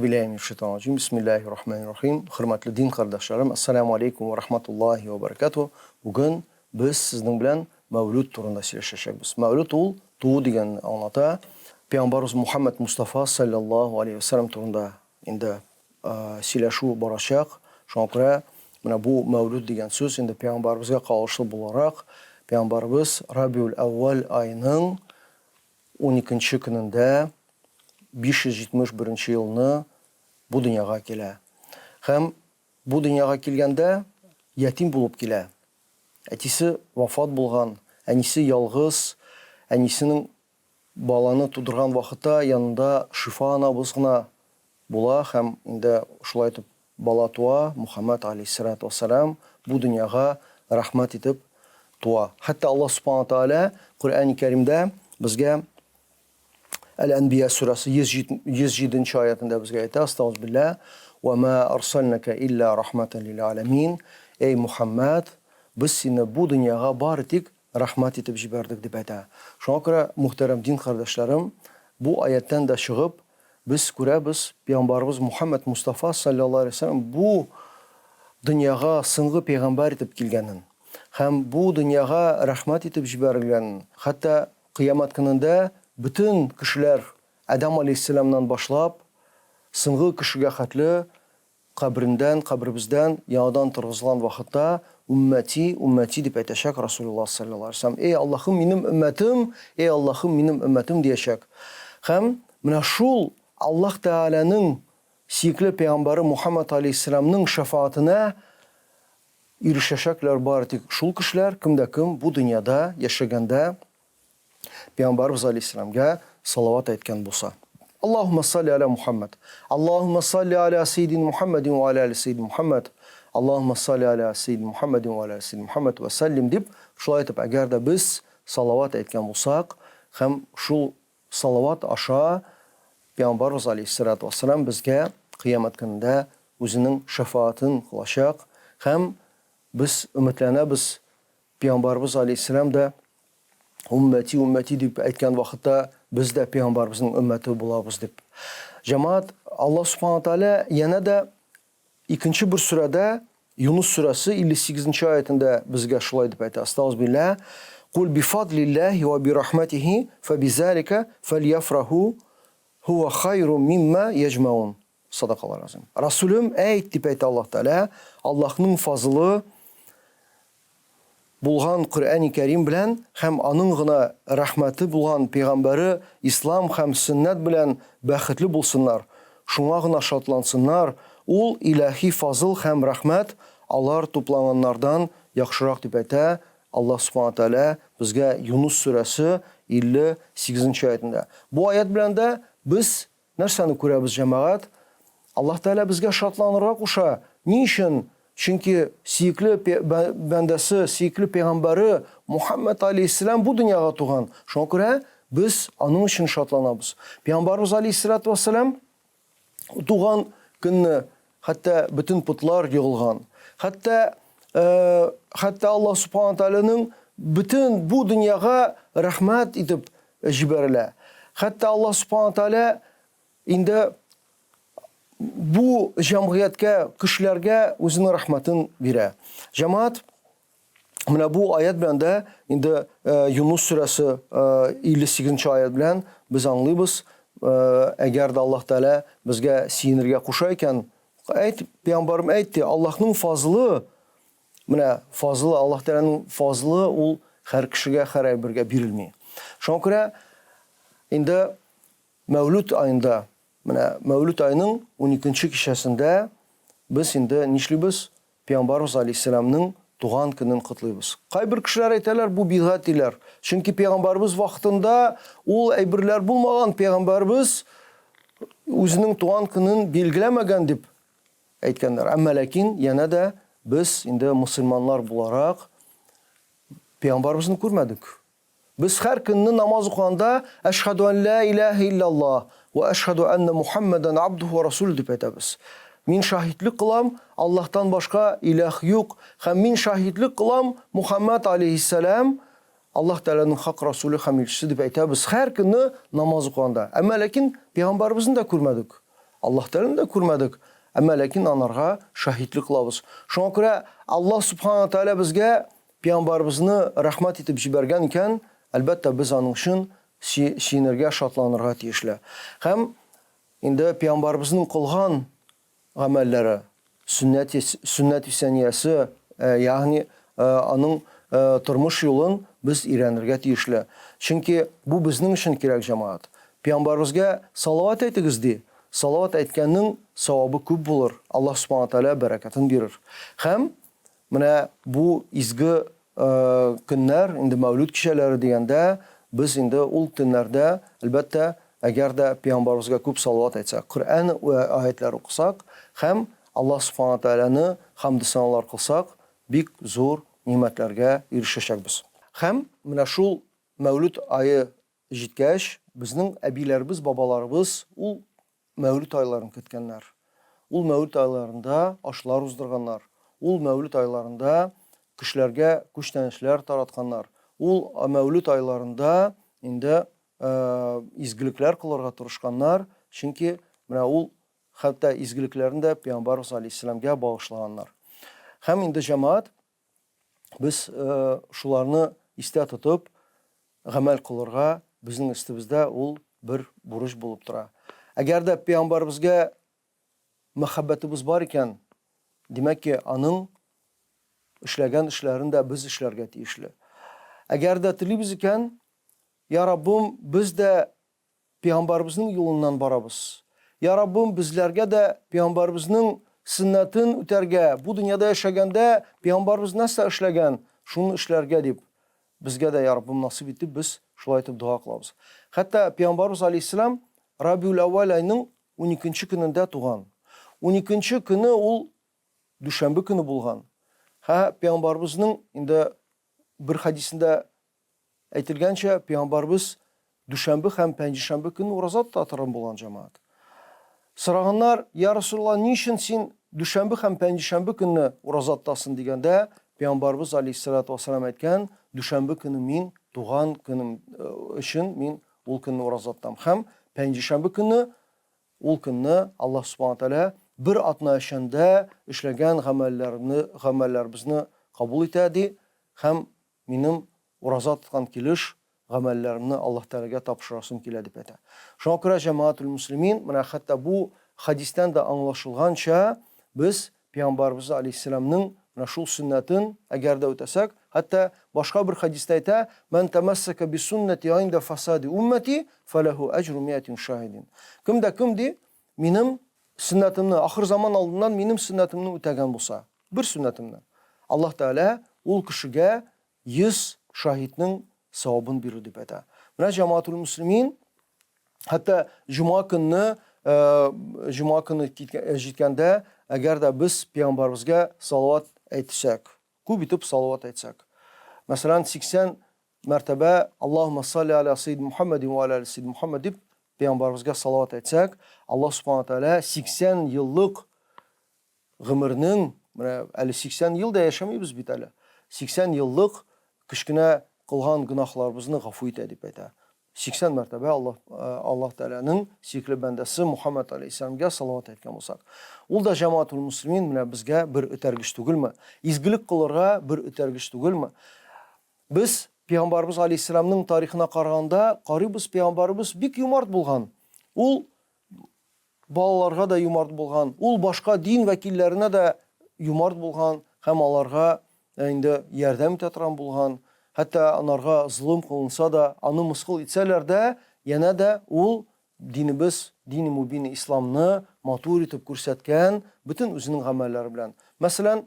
Euzubillahimineşşeytanirracim. Bismillahirrahmanirrahim. Hürmetli din kardeşlerim, Assalamu alaikum ve rahmetullahi ve berekatuhu. Bugün biz sizin bilen Mevlud turunda söyleyeceğiz. Mevlud tuğu degan anlata. Peygamberimiz Muhammed Mustafa sallallahu aleyhi ve sellem turunda indi söyleşu barışaq. Şuna göre bu Mevlud degan söz indi Peygamberimizge kavuşlu bularak Peygamberimiz Rabiul Evvel ayının 12. gününde 571 yılını bu dünyaya kele. Hem bu dünyaya kelgende yetim bulup kele. Әтисе вафат булган, әнисе ялгыз, әнисенең баланы тудырган вакытта янында Шифа анабыз гына була һәм инде шулай итеп бала туа, Мухаммад алейһиссалату вассалам бу дөньяга рахмат итеп туа. Хәтта Аллаһ субхана тааля Куръан-ы Кәримдә безгә Әл-Әнбия surасы 107-нче аятында безгә әйтә: "Астагфирулlah ва ма арсалнака илля рахматан лил аламин." Эй Мухаммад, biz seni bu dünyaya bari tek rahmet etip jiberdik deb ayta. Şuna göre muhterem din kardeşlerim, bu ayetten de çıkıp biz Peygamberimiz Muhammed Mustafa sallallahu aleyhi ve sellem bu dünyaya sınğı peygamber etip kelgenin. Hem bu dünyaya rahmet etip jiberilgenin. Hatta kıyamet gününde bütün kişiler Adam aleyhisselamdan başlap sınğı kişiye hatlı kabrimizden yağdan tırgızılan vakitte ümmeti deb aytacak Resulullah sallallahu aleyhi ve sellem. Ey Allah'ım benim ümmetim diyecek. Hem mana şul Allah Teala'nın siyikli peygamberi Muhammed aleyhisselam'nın şefaatine erişecekler bari şul kişiler kim bu dünyada yaşaganda Peygamberimiz aleyhisselam'a salavat etken bolsa. Allahümme salli ala Muhammed. Allahümme salli ala seyyidin Muhammedin ve ala ali seyyidin Muhammed. Allahümme salli ala seyyidin Muhammedin ve ala seyyidin Muhammed ve sellim deb şulay etip eğer de biz salavat etken bolsak, hem şul salavat aşağı Peygamberimiz aleyhissalatu vesselam bizge kıyamet gününde özünün şefaatini kılacak. Hem biz ümitlenemiz Peygamberimiz aleyhissalam da ümmeti deb aytgan vaqtda biz de Peygamberimizin ümmeti bulabız deb. Cemaat Allah subhanahu teala yana da ikinci bir surada Yunus surası 58-nче ayetinde bizge şulay deb aytadi. Estağfirullah. Kul bi fadlillahi ve bi rahmetihi fe bizalika felyafrahu huve hayrun mimma yecmaun. Sadakallahu azim. Resulüm ayet deb aytadi Allah Teala. Allah'ın fazlı bulgan Kur'an-ı Kerim bilen hem anın gına rahmeti bulgan peygamberi İslam hem sünnet bilen bəxtli bulsunlar. Şuna gına şatlansınlar. Ул ilahi fazıl hem rahmet alar toplananlardan yaxşıraq deb ayta Allah Subhanahu taala bizge Yunus suresi 58-nче ayetinde. Bu ayet bilen de biz närseni görәбез cemaat? Allah Teala bizge şatlanıraq uşa. Niçin? Çünkü siyikli bendesi, siyikli peygamberi Muhammed aleyhisselam bu dünyaya tuğan. Şuna göre biz onun için şatlanabız. Peygamberimiz aleyhissalatu vesselam tuğan günü hatta bütün putlar yığılgan. Hatta Allah subhanahu teala'nın bütün bu dünyaya rahmet edip jiberile. Hatta Allah subhanahu teala indi bu cemiyetke, kişilerge özünün rahmetin bire. Cemaat, bu ayet bilen de indi Yunus suresi 58-nче ayet bilen biz anlayırız. Eğer de Allah Teala bizge sinirge kuşayken Peygamberim aytti, Allah'ın fazlı, Allah Teala'nın fazlı ol her kişiye, her birge birilmeyi. Şuna göre indi Mevlud ayında, Mevlud ayının 12. kişisinde biz indi nişlibiz Peygamberimiz Aleyhisselam'ın doğan gününü kutlayız. Kaybir kişiler aytalar bu bid'at diler. Çünkü Peygamberimiz vaktinde ol aybirler bulmagan Peygamberimiz özünün doğan gününü belgilemegen deb aytganlar. Ama lakin yana da biz indi Müslümanlar bularak Peygamberimizni görmedik. Biz her günü namaz okuyanda eşhedü en la ilahe illallah ve eşhedü enne Muhammeden abduhu ve resulü deb aytamiz. Min şahitlik kılam Allah'tan başka ilah yok. Hem min şahitlik kılam Muhammed aleyhisselam Allah Teala'nın hak Resulü hem elçisi deb aytamiz. Her günü namaz okuyanda. Ama lakin Peygamberimizin de görmedik. Allah Teala'ны da күрмәдек. Әмма ләкин анарга шаһидлек кылабыз. Шуңа күрә Аллаһ Субхана Тәала безгә пәйгамбәрбезне рәхмәт итеп җибәргән икән, әлбәттә без аның өчен сөенергә, шатланырга тиешле. Һәм инде пәйгамбәрбезнең кылган гамәлләре, сөннәт исәниясе, ягъни аның тормыш юлын без өйрәнергә тиешле. Чөнки бу безнең өчен кирәк җәмәгать. Пәйгамбәрбезгә салават әйтегез ди. Салават әйткәннең савабы күп булыр. Аллаһ Субхана Тәала бәрәкәтен бирер. Һәм менә бу изге көннәр, инде Мәүлүд кичәләре дигәндә, без инде ул көннәрдә әлбәттә әгәр дә пәйгамбәрбезгә күп салават әйтсәк, Коръән аятлары укысак һәм Аллаһ Субхана Тәаланы хәмд саналар кылсак, бик зур нимәтләргә ирешәчәкбез. Һәм менә шул Мәүлүд айы җиткәч, безнең әбиләрбез, бабаларыбыз ул Мәүлүд айларын көткәннәр. Ул Мәүлүд айларында ашлар уздырганнар. Ул Мәүлүд айларында кешеләргә күчтәнешләр таратканнар. Ул Мәүлүд айларында инде изгелекләр кылырга тырышканнар, чөнки менә ул хәтта изгелекләрендә Пәйгамбәрбез алейһиссаламга багышлаганнар. Һәм инде җәмәгать без шуларны истә тотып гамәл кылырга безнең өстебездә ул бер бурыч булып тора. Әгәр дә пәйгамбәрбезгә мәхәббәтебез бар икән, димәк ки, аның эшләгән эшләрен дә без эшләргә тиешле. Әгәр дә телибез икән, я Раббым, без дә пәйгамбәрбезнең юлыннан барабыз. Я Раббым, безләргә дә пәйгамбәрбезнең сөннәтен үтәргә, бу дөньяда яшәгәндә пәйгамбәрбез нәрсә эшләгән, шуны эшләргә дип, безгә дә, я Раббым, насыйп итеп, без шулай итеп дуа кылабыз. Хәтта Пәйгамбәрбез алейһиссалам Рабиул әүвәл айының 12-нче көнендә туган. 12-нче көне ул дүшәмбе көне булган. Пәйгамбәрбезнең инде бер хадисендә әйтелгәнчә, пәйгамбәрбез дүшәмбе һәм пәнҗешәмбе көне ураза тотарган булган җәмәгать. Сораганнар, я Расулулла, ни өчен син дүшәмбе һәм пәнҗешәмбе көне ураза тотасың дигәндә, Пәйгамбәрбез алейһиссалату вассалам әйткән, дүшәмбе көне мин туган көнем өчен мин ул көнне ураза тотам. Һәм пәнҗешәмбе көне ул көнне Аллаһ Субхана Тәала бер атна эчендә эшләгән гамәлләребезне кабул итә ди, һәм минем ураза тоткан килеш гамәлләремне Аллаһ Тәаләгә тапшырасым килә дип әйтә. Шуңа күрә җәмәгатул муслимин, менә хәтта бу хадистән дә аңлашылганча, без Пәйгамбәрбез алейһиссаламның менә шул сөннәтен әгәр дә үтәсәк, хәтта башка бер хадистә әйтә, "Ман тамассака би суннати инда фасади уммати, фалаху аҗру миатин шаһидин." Кем ди, минем сөннәтемне ахыр заман алдыннан минем сөннәтемне үтәгән булса, бер сөннәтемне, Аллаһ Тәала ул кешегә 100 шаһидның савабын бирү дип әйтә. Менә җәмәгатул муслимин, хәтта җума көнне җиткәндә, әгәр дә без Пәйгамбәрбезгә салават әйтсәк, күп итеп салават әйтсәк. Мәсәлән, 80 мәртәбә Аллаһумма салли аля саййид Мухаммадин ва аля саййид Мухаммад дип Пәйгамбәрбезгә салават әйтсәк, Аллаһ Субхана Тәала 80 еллык гомернең, менә әле 80 ел да яшәмибез бит әле. 80 еллык кечкенә кылган гынахларыбызны гафу итә дип әйтә. 80 мәртәбә Аллаһ Тәаланың сөйкле бәндәсе Мухаммад алейһиссаламга салават әйткән булсак. Ул да җәмәгатул муслимин менә безгә бер үтәргеч түгелме? Изгелек кылырга бер үтәргеч түгелме? Без Пәйгамбәрбез алейһиссаламның тарихына караганда, карыйбыз, Пәйгамбәрбез бик юмарт булган. Ул балаларга да юмарт булган. Ул башка дин вәкилләренә дә юмарт булган һәм аларга инде ярдәм итә торган булган. Хәтта анарга зулым кылынса да, аны мыскыл итсәләр дә, янә дә ул динебез, дини мубин исламны матур итеп күрсәткән бөтен үзенең гамәлләре белән. Мәсәлән,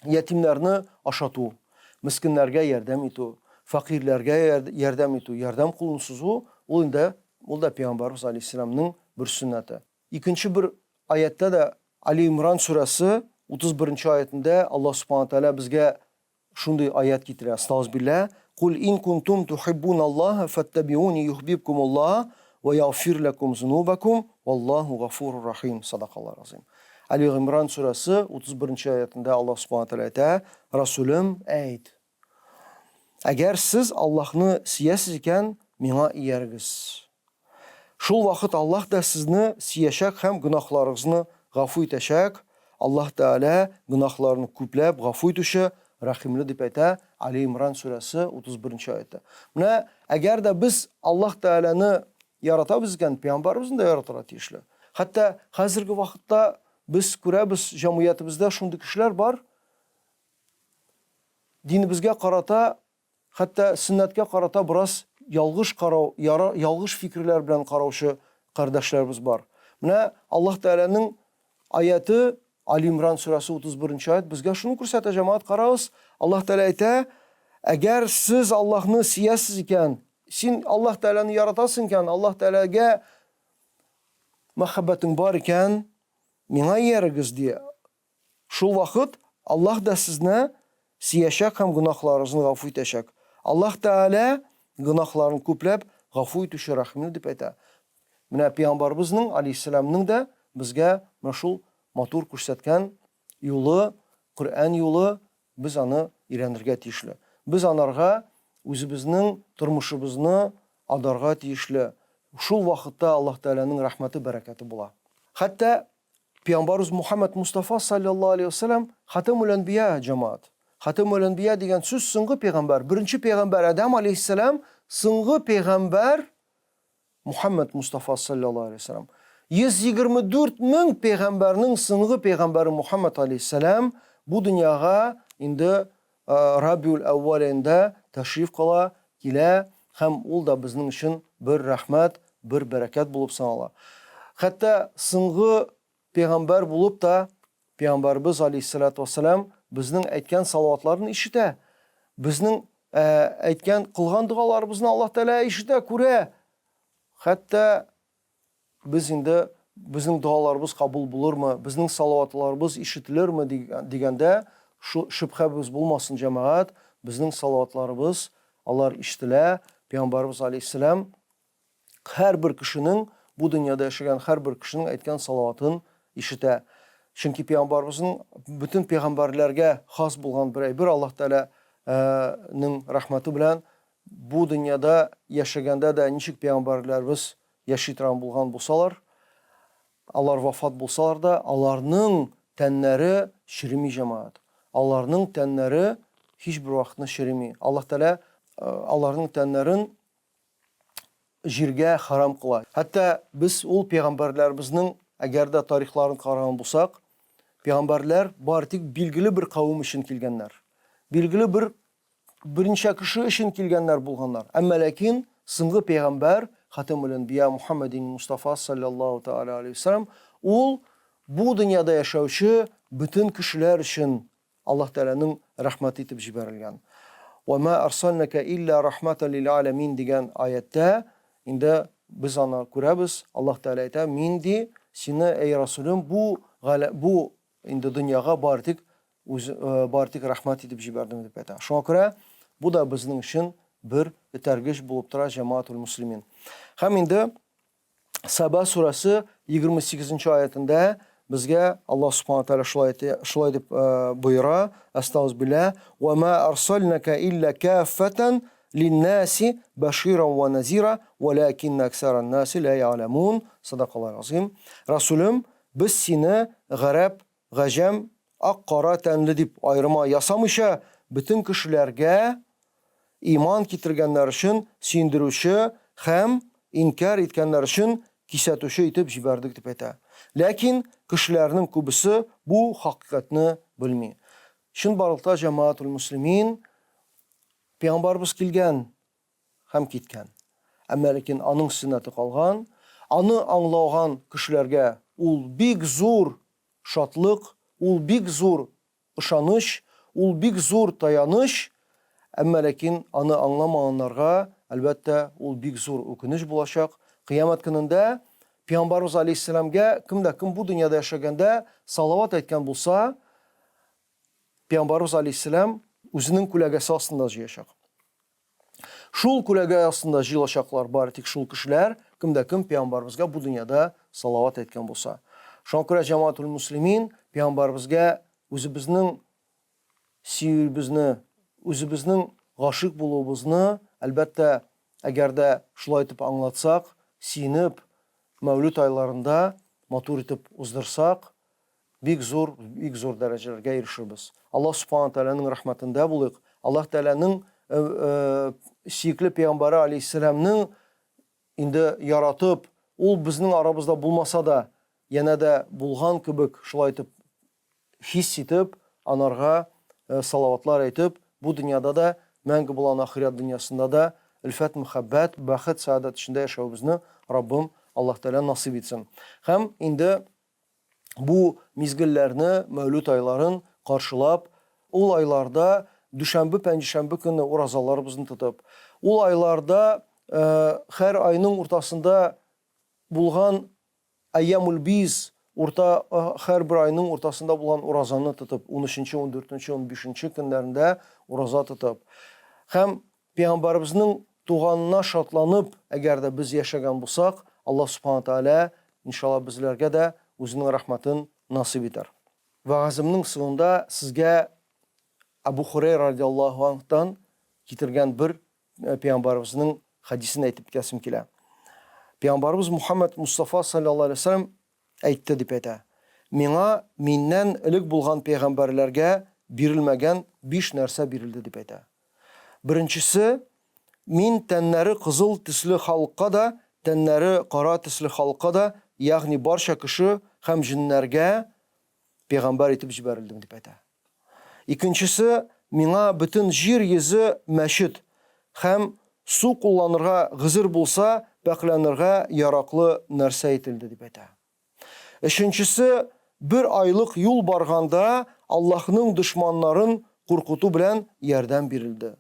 ятимнәрне ашату, мискиннәргә ярдәм итү, фақирләргә ярдәм итү, ярдәм кулын сузу, ул да Пәйгамбәрбез алейһиссаламның бер сөннәте. Икенче бер аятта да Али Имран сүрәсе 31-нче аятында Аллаһ Субхана Тәала безгә шундый аят китерә. Астагфирулlah. Кул ин кунтум тухиббуналлаха фаттабиуни юхиббикумуллаһ ва яғфир лакум зунубакум валлаху гафурур рахим. Садақаллаху азим. Али Имран сүрәсе 31-нче аятында Аллаһ Субхана Тәала әйтә: "Расулым, әйт, әгәр сез Аллаһны сөясез икән, миңа иярегез. Шул вакыт Аллаһ да сезне сөячәк һәм гөнаһларыгызны гафу итәчәк. Аллаһ Тәгалә гөнаһларны күпләп гафу итүче, рәхимле дип әйтә Али Имран сүрәсе 31-нче аятта. Менә әгәр дә без Аллаһ Тәгаләне яратабыз икән, пәйгамбәрбезне дә яратырга тиешле. Хәтта хәзерге вакытта biz күрәбез, җәмгыятебездә шундый кешеләр бар, динебезгә карата, хәтта сөннәткә карата бераз ялгыш карау, ялгыш фикерләр белән караучы кардәшләребез бар. Менә Аллаһ Тәгаләнең аяты Али Имран сүрәсе 31-нче аят безгә шуны күрсәтә, җәмәгать, карагыз. Аллаһ Тәгалә әйтә: "Әгәр сез Аллаһны сөясез икән, син Аллаһ Тәгаләне яратасың икән, Аллаһ Тәгаләгә мәхәббәтең бар икән, миңа иярегез" ди. Шул вакыт Аллаһ да сезне сөячәк һәм гөнаһларыгызны гафу итәчәк. Аллаһ Тәгалә гөнаһларын күпләп гафу итүче, рәхимле дип әйтә. Менә пәйгамбәрбезнең алейһиссәламның да безгә менә шул матур күрсәткән юлы, Коръән юлы, без аны өйрәнергә тиешле. Без анарга үзебезнең тормышыбызны адарга тиешле. Шул вакытта Аллаһ Тәгаләнең рәхмәте, бәрәкәте була. Хәтта пәйгамбәрбез Мухаммад Мустафа саллаллаһу алейһи ва саллям хатамул анбия, җәмәгать. Хатамул анбия дигән сүз соңгы пәйгамбәр. Беренче пәйгамбәр Адам алейһиссәлам, соңгы пәйгамбәр Мухаммад Мустафа саллаллаһу алейһи ва саллям. 124 мең пәйгамбәрнең соңгы пәйгамбәре Мухаммад алейһиссәлам бу дөньяга инде Рабиул әүвәл айында тәшриф кыла, килә, һәм ул да безнең өчен бер рәхмәт, бер бәрәкәт булып санала. Хәтта соңгы пәйгамбәр булып та пәйгамбәрбез алейһиссәлату вассалам безнең әйткән салаватларын ишетә. Безнең әйткән, кылган дуаларыбызны Аллаһ Тәгалә ишетә, күрә. Хәтта biz инде безнең дуаларыбыз кабул булырмы, безнең салаватларыбыз ишетелерме дигәндә шөбһәбез булмасын, җәмәгать. Безнең салаватларыбыз алар ишетелә. Пәйгамбәрбез алейһиссәлам һәрбер кешенең, бу дөньяда яшәгән һәрбер кешенең әйткән салаватын ишетә. Чөнки пәйгамбәрбезнең бүтән пәйгамбәрләргә хас булган бер әйбер, Аллаһ Тәгаләнең рәхмәте белән бу дөньяда яшәгәндә дә ничек пәйгамбәрләрбез яши торган булган булсалар, алар вафат булсалар да, аларның тәннәре чирими, җәмәгать. Аларның тәннәре һичбер вакытны чирими. Аллаһ Тәгалә аларның тәннәрен җиргә харам кыла. Хәтта без ул пәйгамбәрләребезнең әгәр дә тарихларын караган булсак, пәйгамбәрләр бары тик билгеле бер кавым өчен килгәннәр. Билгеле берничә кеше өчен килгәннәр булганнар. Әмма ләкин соңгы пәйгамбәр Хатамул анбия Мухаммадин Мустафа саллаллаһу тәгалә алейһи ва саллям, ул бу дөньяда яшәүче бүтән кешеләр өчен Аллаһ Тәгаләнең рәхмәт итеп җибәрелгән. "Ва ма арсалнака илля рахматан лил аламин" дигән аятта инде без аны күрәбез. Аллаһ Тәгалә әйтә: "Мин ди сине, әй Расулым, бу инде дөньяга бары тик рәхмәт итеп җибәрдем" дип әйтә. Шуңа күрә бу да безнең өчен бер этәргеч булып тора, җәмәгатул муслимин. Һәм инде Саба сүрәсе 28-нче аятында безгә Аллаһ Субханаһу ва Тәгалә шулай дип боера: "Астагфирулlah, ва ма арсалнака илля каффатан лин-наси баширан ва назира, валакинна аксаран наси ла я'ламун". Садақаллаһул азим. Расулым, без сине гарәп, гаҗәм, ак, кара тәнле дип айырма ясамыйча, бүтән кешеләргә иман китергәннәр өчен сөендерүче һәм инкар иткәннәр өчен кисәтүче итеп җибәрдек дип әйтә. Ләкин кешеләрнең күбесе бу хакыйкатьне белми. Чынбарлыкта, җәмәгатул муслимин, пәйгамбәрбез килгән һәм киткән. Әмма ләкин аның сөннәте калган. Аны аңлаган кешеләргә ул бик зур шатлык, ул бик зур ышаныч, ул бик зур таяныч. Әмма ләкин аны аңламаганнарга, әлбәттә, ул бик зур үкенеч булачак. Кыямәт көнендә Пәйгамбәрбез алейһиссәламгә кем бу дөньяда яшәгәндә салават әйткән булса, Пәйгамбәрбез алейһиссәлам үзенең күләгәсе астында җыячак. Шул күләгә астында җыелачаклар бары тик шул кешеләр, кем Пәйгамбәрбезгә бу дөньяда салават әйткән булса. Шуңа күрә, җәмәгатул муслимин, Пәйгамбәрбезгә үзебезнең сөюбезне, үзебезнең гашык булуыбызны, әлбәттә, әгәр дә шулай итеп аңлатсак, сиенеп, Mevlüt aylarında матур итеп уздырсак, бик зур дәрәҗәләргә ирешербез. Аллаһ Субхаһу Тәаләнең рәхмәтендә булыйк. Аллаһ Тәаләнең сөекле пәйгамбәре алейһиссәламның инде яратып, ул безнең арабызда булмаса да, янә дә булган кебек, шулай итеп хис итеп, анарга салаватлар әйтеп, бу дөньяда да, мәңге булган ахират дөньясында да илфәт, мөхәббәт, бәхет, сәгадәт эчендә яшәүбезне Раббым Аллаһ Тәалә насыйп итсен. Һәм инде бу мизгелләрне, мәүлүд айларын каршылап, ул айларда дүшәмбе, пәнҗешәмбе көнне уразаларыбызны тотып, ул айларда һәр айның уртасында булган Айямул Биз, һәр бер айның уртасында булган уразаны тотып, 13-нче, 14-нче, 15-нче көннәрендә ураза тотып, һәм Пәйгамбәребезнең туганына шатланып, әгәр дә без яшәгән булсак, Аллаһ Субхаһу Тәалә иншалла безләргә дә үзенең рәхмәтен насыйп итәр. Вәгаземнең соңында сезгә Абу Хурайра радиллаһу анһудан китергән бер Пәйгамбәребезнең хадисен әйтеп китәсем килә. Пәйгамбәрбез Мухаммад Мустафа саллаллаһу алейһи ва саллям әйтте дип әйтә. Миңа миннән элек булган пәйгамбәрләргә бирелмәгән 5 нәрсә бирелде дип әйтә. Беренчесе, мин тәннәре кызыл төсле халыкка да, тәннәре кара төсле халыкка да, ягъни барча кеше һәм җиннәргә пәйгамбәр итеп җибәрелдем дип әйтә. Икенчесе, миңа бөтен җир йөзе мәчет һәм су кулланырга гызыр булса, пәкләнергә яраклы нәрсә ителде дип әйтә. Өченчесе, бер айлык юл барганда Аллаһның дошманнарын куркыту белән ярдәм бирелде.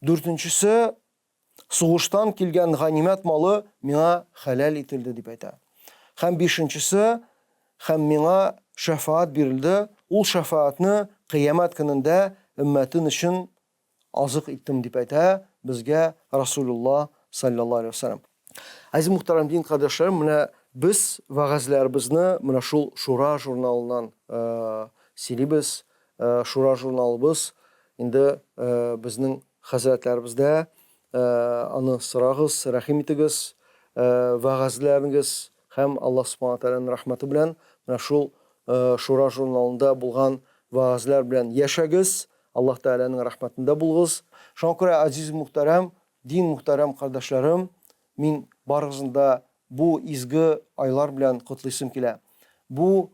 Дүртенчесе, сугыштан килгән ганимәт малы миңа хәләл ителде дип әйтә. Һәм бишенчесе, һәм миңа шәфаат бирелде, ул шәфаатны кыямәт көнендә өммәтем өчен азык иттем дип әйтә безгә Расулуллаһ саллаллаһу алейһи ва саллям. Әзиз мөхтәрәм дин кардәшләрем, менә без вәгазьләребезне менә шул Шура журналыннан сөйлибез. Шура журналыбыз инде безнең хәзрәтләребездә аны сорагыз, рәхим итегез, вәгазьләрегез һәм Аллаһ Субхаһу Тәаләнең рәхмәте белән менә шул Шура журналында булган вәгазьләр белән яшәгез, Аллаһ Тәаләнең рәхмәтендә булыгыз. Шуңа күрә, әзиз мөхтәрәм, дин мөхтәрәм кардәшләрем, мин барыгызны да бу изге айлар белән котлыйсым килә. Бу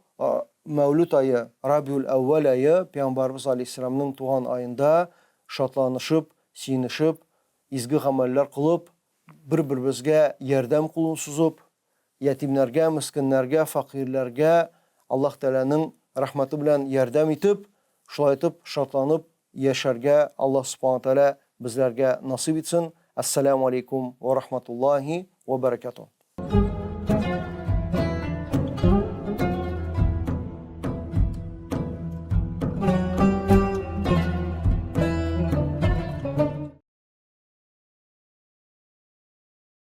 Мәүлүд айы, Рабиул әүвәл айы, Пәйгамбәрбез алейһиссәламның туган айында шатланышып, сөенешеп, изге гамәлләр кылып, бер-беребезгә ярдәм кулын сузып, ятимнәргә, мискиннәргә, фақирләргә Аллаһ Тәаләнең рәхмәте белән ярдәм итеп, шулай итеп шатланып яшәргә Аллаһ Субхаһу Тәалә безләргә насыйп итсен. Ассаламу алейкум ва рахматуллаһи ва баракатуһ.